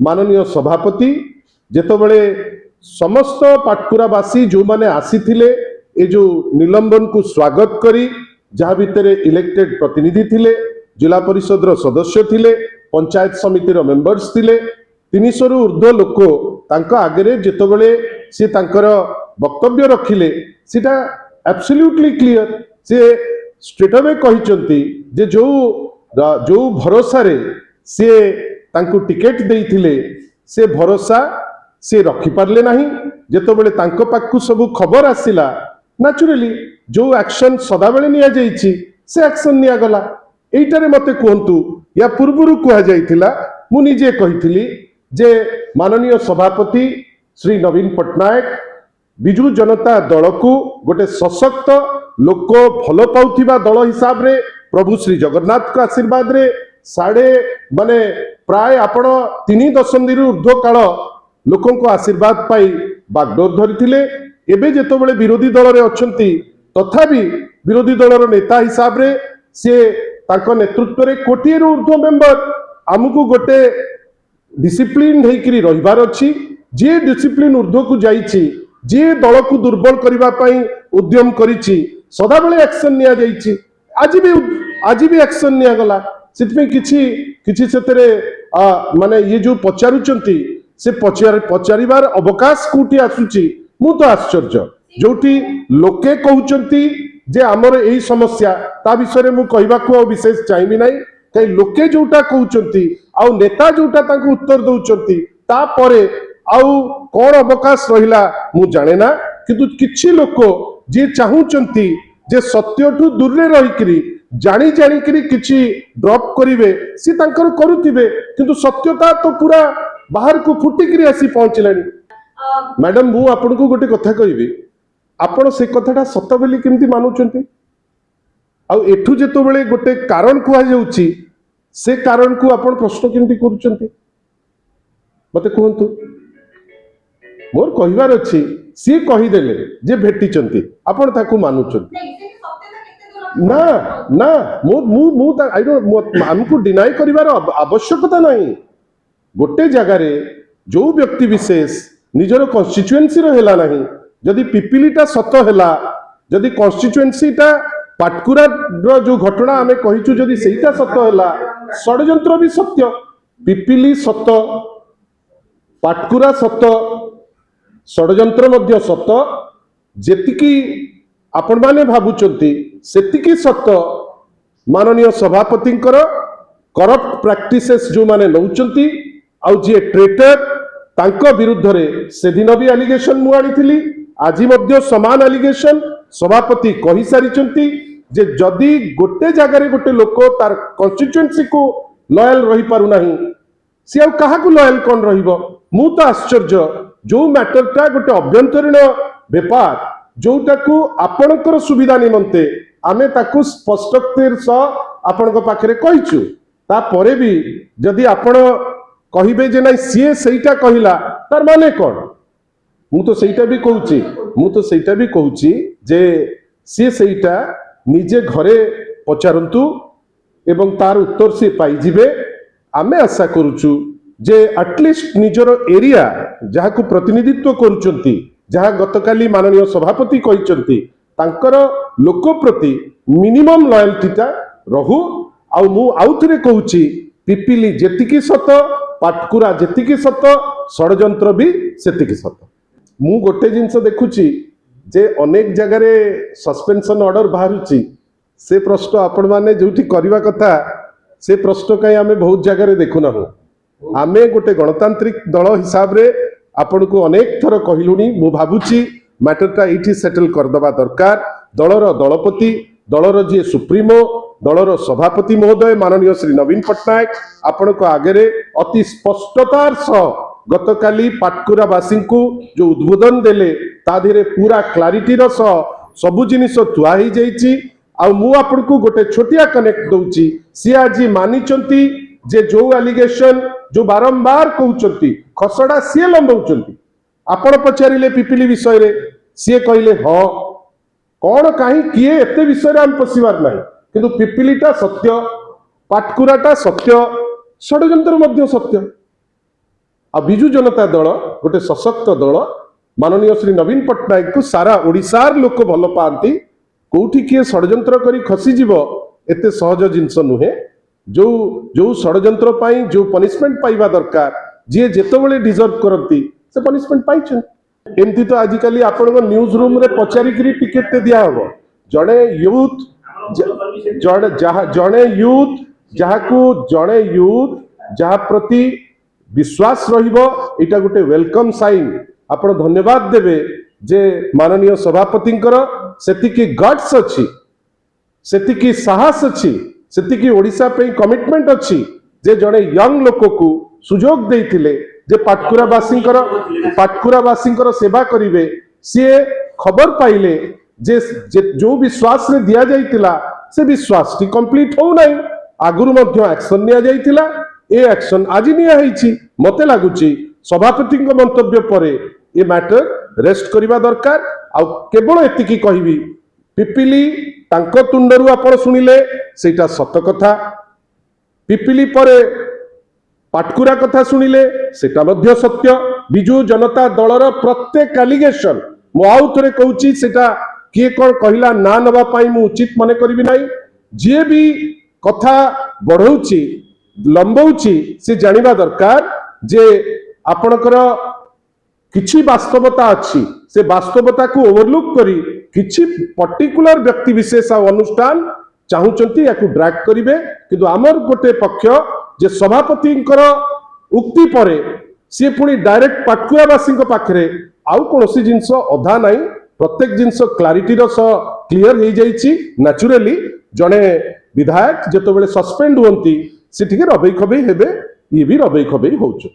माननीय सभापति जेतबले समस्त पाटकुरावासी जो माने आसीथिले ए जो निलंबन को स्वागत करी जहाँ भितर इलेक्टेड प्रतिनिधि थिले जिला परिषद रो सदस्य थिले पंचायत समिति रो मेंबर्स थिले 300 रु ऊर्ध्व लोक तांका आगरे जेतबले से तांकर वक्तव्य रखिले सीटा एब्सोल्युटली क्लियर से स्ट्रेट अवे कहिसंती जे जो भरोसा रे से तांको टिकेट देइथिले से भरोसा से रखि पारले नाही जेतबले तांको पाखु सब खबर आसिला नेचुरली जो एक्शन सदा बेले निया जाईची से एक्शन निया गला एइटारे मते कहंतु या पूर्वरु कुहा जाइथिला मु निजे कहिथिली जे माननीय सभापति श्री नवीन पट्टनायक बिजु जनता दल को गोटे सशक्त लोक भल पाउथिबा दल हिसाब रे प्रभु श्री जगन्नाथ को आशीर्वाद रे साढ़े माने प्राय आपण 3 दशंधि ऊर्ध्व काल लोकों को आशीर्वाद पाई बागडोर धरिथिले एबे जेतबेले विरोधी दल रे अछंती तथापि विरोधी दल रो नेता हिसाब रे से ताको नेतृत्व रे कोटिए रो ऊर्ध्व मेंबर हमकु गोटे डिसिप्लिन हेकरी रहिबार अछि जे डिसिप्लिन ऊर्ध्व को जाईची जे दल को दुर्बल करबा पई उद्यम करिछि सदा बेले एक्शन निया जाईछि आज भी एक्शन निया गला सितमे किछि सेतरे माने ये जो पचारुचंती से पचारिबार अवकाश कोठी आसुची मु तो आश्चर्य जोटी लोके कहउचंती जे हमर एई समस्या ता विषय मु कहबाको विशेष चाहिबी नाही कई लोके जोटा कहउचंती आ नेता जोटा तांको उत्तर दउचंती ता परे आउ कौन अवकाश रहिला मु जाने ना किंतु किछि लोक जे चाहूचंती जे सत्यठू दूर रे रहिकरी जानी करी किछि ड्रॉप करिवे सी तांकर करूथिबे किंतु सत्यता तो पूरा बाहर को फुटिकरी आसी पहुंचलानी मैडम मु आपन को गोटे कथा कहबी आपण से कथाटा सत बोली केमती मानुचंती आ एठू जेतो बेले गोटे कारण कुआ जाउची से कारण को आपण प्रश्न केमती करूचंती मते कहंतु मोर कहिबार अछि सी कहिदेले जे भेटिचंती आपण ताकू मानुचंती ना ना मु मु मु आई डोंट हमको डिनाई करिवार आवश्यकता नहीं गोटे जगह रे जो व्यक्ति विशेष निजर कन्स्टिट्युएंसी रो हेला नहीं जदि पिपिलीटा सत हेला जदि कन्स्टिट्युएंसीटा पाटकुरा रो जो घटना हमें कहिचु जदि सेटा सत हेला षडयंत्र भी सत्य पिपिली सत पाटकुरा सत षडयंत्र मध्य सत जेतिकी आपण माने भाबुचंती सेतिकी सत माननीय सभापति करप्ट प्रैक्टिसेस जो माने नौचंती आउ जे ट्रेटर तांको विरुद्ध रे से दिन भी एलिगेशन मु आनीथिली आज मध्य समान एलिगेशन सभापति कहि सारिचंती जे जदि गोटे जगह रे गोटे लोक तार कन्स्टिट्युएंसी को लॉयल रही पारु नाही सी आ काहा को लॉयल कोन रहिबो मु तो आश्चर्य जो मैटरटा गोटे अभ्यंतरीण व्यापार जोटा को आपणकर सुविधा निमंते आमे ताकू स्पष्टतिर सह आपणक पाखरे कहिचु ता परे भी जदि आपण कहिबे जे नाही सीए सेइटा कहिला तार माने कोन मु तो सेइटा भी कहूची जे सीए सेइटा निजे घरे पचारंतु एवं तार उत्तर से पाई जिवे आमे आशा करूचु जे एटलिस्ट निजर एरिया जहा को प्रतिनिधित्व करूचंती जहा गतकाली माननीय सभापति कहिचंती तांकर लोक प्रति मिनिमम लॉयल्टीटा रहू आ मु आउथरे कहूची पिपिली जेतिकी सत पाटकुरा जेतिकी सत षडयंत्र भी सेतिकी सत मु गोटे जिंस देखुची जे अनेक जगह रे सस्पेंशन ऑर्डर बाहरुची से प्रश्न आपण माने जोठी करबा कथा से प्रश्न कई आमे बहुत जगह रे देखु ना हो आमे गोटे गणतांत्रिक दल हिसाब रे आपण को अनेक थर कहलुनी मु भाबुची मैटरटा एठी सेटल करदबा दरकार दलर दलपति दलर जे सुप्रीमो दलर सभापति महोदय माननीय श्री नवीन पट्टनायक आपण को आगे अति स्पष्टतार सह गतकाली पाटकुरावासी को जो उद्बोधन देले ता धीरे पूरा क्लारिटी रो सह सबु जिनिस थुआ ही जाईची आ मु आपण को गोटे छोटिया कनेक्ट दउची सी आज मानिचंती जे जो एलिगेशन जो बारंबार कहउचंती खसड़ा सी लंबाउचंती आपण पचारिले पिपिली विषय रे सी कहले हाँ कौन कहीं किए एते विषय आम पशिबार नाही किंतु पिपिलीटा सत्य पाटकुराटा सत्य षडयंत्र मध्य सत्य आ बिजु जनता दल गोटे सशक्त दल माननीय श्री नवीन पट्टनायक को सारा ओडिशार लोक भल पाती कोठी किए षड्यंत्र करी खसीजीव एते सहज जिनस नुहे जो जो षड्यंत्र पाई जो पनिशमेंट पाइबा दरकार जी जेतबेले डिजर्व करती से पनिशमेंट पाइछन एमती तो आजिकली आपण न्यूज रूम रे पचारिकी टिकेट दिया हम जड़े यूथ जड़े यूथ जड़े यूथ जहा प्रति विश्वास रहिबो एटा गोटे वेलकम साइन आपण धन्यवाद देवे जे माननीय सभापतिंकर सेतिकी गट्स अछि सेतिकी साहस अछि सेतिकी ओडिशा पे कमिटमेंट अछि जे जड़े यंग लोक को सुजोग देइथिले जे पाटकुरावासींकर सेवा करिवे सी खबर पाइले जे जो विश्वास रे दिया जाइतिला से विश्वास टी कंप्लीट हो नहीं आगुरु मध्य एक्शन निया जाइतिला ए एक्शन आज निया हेछि मते लागुची सभापति मंतव्य पर ये मैटर रेस्ट करबा दरकार आ केवल एतिकी कहबी पिपिली तांको तुंडरू आपण सुनिले सेटा सत कथा पिपिली परे पाटकुरा कथा सुनिले सेटा मध्य सत्य बिजु जनता दलर प्रत्येक एलिगेशन मु आउ थरे कहूची सेटा किए कौन कहला ना नवा पाई मु उचित मने करबी नाही जे भी कथा बढ़ौची लंबौची से जानिबा दरकार जे आपणकर किछि वास्तवता अच्छी से वास्तवता को ओवरलुक करी किछि पर्टिकुलर व्यक्ति विशेष आ अनुष्ठान चाहूचंती याकू ड्रैग करिवे किंतु आमर गोटे पक्ष जे सभापतिंकर उक्ति परे सी पुणी डायरेक्ट पाटकुरावासी पाखरे आउ कोनोसी जिंस अधा नाही प्रत्येक जिंस क्लारिटी रो सह क्लियर हो जाइछि नेचुरली जने विधायक जेतबेले सस्पेंड होंती से ठीक रबई खबई हेबे ये भी रबई खबई होउछ।